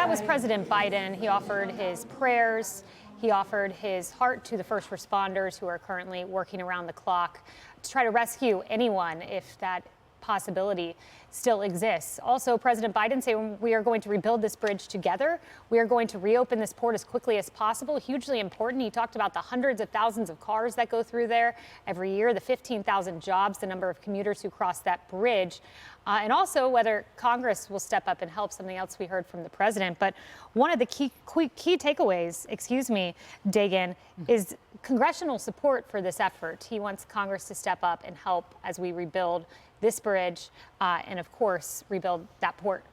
that was President Biden. He offered his prayers. He offered his heart to the first responders who are currently working around the clock to try to rescue anyone if that possibility still exists. Also, President Biden saying we are going to rebuild this bridge together. We are going to reopen this port as quickly as possible. Hugely important. He talked about the hundreds of thousands of cars that go through there every year, the 15,000 jobs, the number of commuters who cross that bridge, and also whether Congress will step up and help, something else we heard from the president. But one of the key takeaways, Dagan, is congressional support for this effort. He wants Congress to step up and help as we rebuild this bridge and, of course, rebuild that port.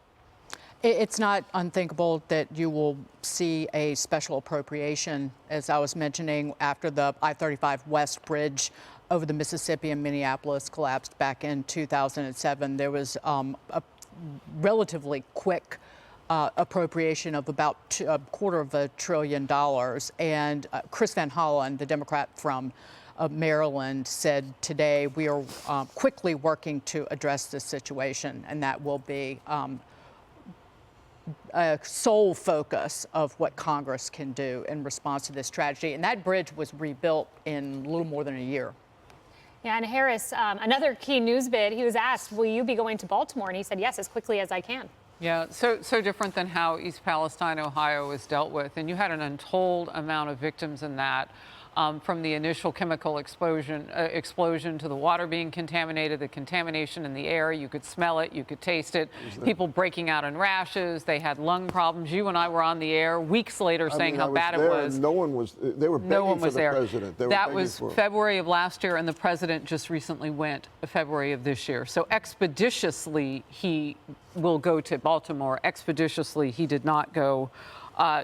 It's not unthinkable that you will see a special appropriation, as I was mentioning, after the I-35 West Bridge over the Mississippi in Minneapolis collapsed back in 2007. There was a relatively quick appropriation of about $250 billion. And Chris Van Hollen, the Democrat from Maryland, said today we are quickly working to address this situation, and that will be a sole focus of what Congress can do in response to this tragedy. And that bridge was rebuilt in a little more than a year. Yeah, and Harris, another key news bit, he was asked, will you be going to Baltimore? And he said, yes, as quickly as I can. Yeah, so different than how East Palestine, Ohio was dealt with. And you had an untold amount of victims in that. From the initial chemical explosion to the water being contaminated, the contamination in the air. You could smell it, you could taste it. People breaking out in rashes. They had lung problems. You and I were on the air weeks later saying how bad it was. No one was. They were begging for the president. That was February of last year, and the president just recently went February of this year. So expeditiously, he will go to Baltimore. Expeditiously, he did not go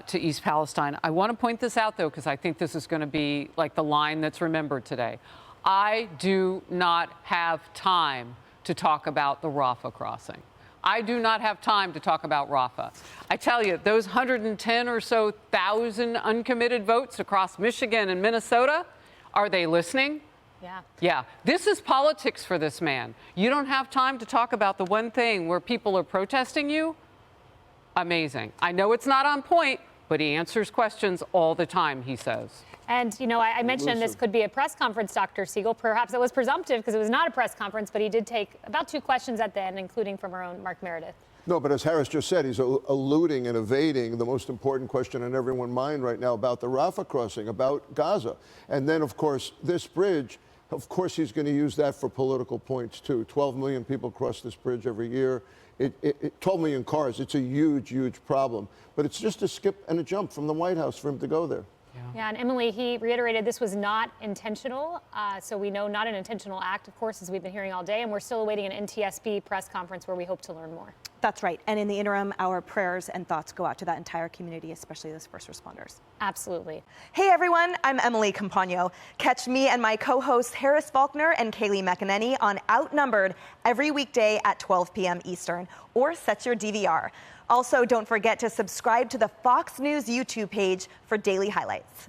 to East Palestine. I want to point this out, though, because I think this is going to be like the line that's remembered today. I do not have time to talk about the Rafah crossing. I do not have time to talk about Rafah. I tell you, those 110 or so thousand uncommitted votes across Michigan and Minnesota, are they listening? Yeah. Yeah. This is politics for this man. You don't have time to talk about the one thing where people are protesting you? Amazing. I know it's not on point, but he answers questions all the time, he says. And, you know, I mentioned this could be a press conference, Dr. Siegel. Perhaps it was presumptive because it was not a press conference, but he did take about 2 questions at the end, including from our own Mark Meredith. No, but as Harris just said, he's eluding and evading the most important question in everyone's mind right now about the Rafah crossing, about Gaza. And then, of course, this bridge, of course, he's going to use that for political points, too. 12 million people cross this bridge every year. 12 million cars, it's a huge, huge problem. But it's just a skip and a jump from the White House for him to go there. Yeah, and Emily, he reiterated this was not intentional. So we know not an intentional act, of course, as we've been hearing all day. And we're still awaiting an NTSB press conference where we hope to learn more. That's right. And in the interim, our prayers and thoughts go out to that entire community, especially those first responders. Absolutely. Hey, everyone. I'm Emily Campagno. Catch me and my co-hosts Harris Faulkner and Kaylee McEnany on Outnumbered every weekday at 12 p.m. Eastern, or set your DVR. Also, don't forget to subscribe to the Fox News YouTube page for daily highlights.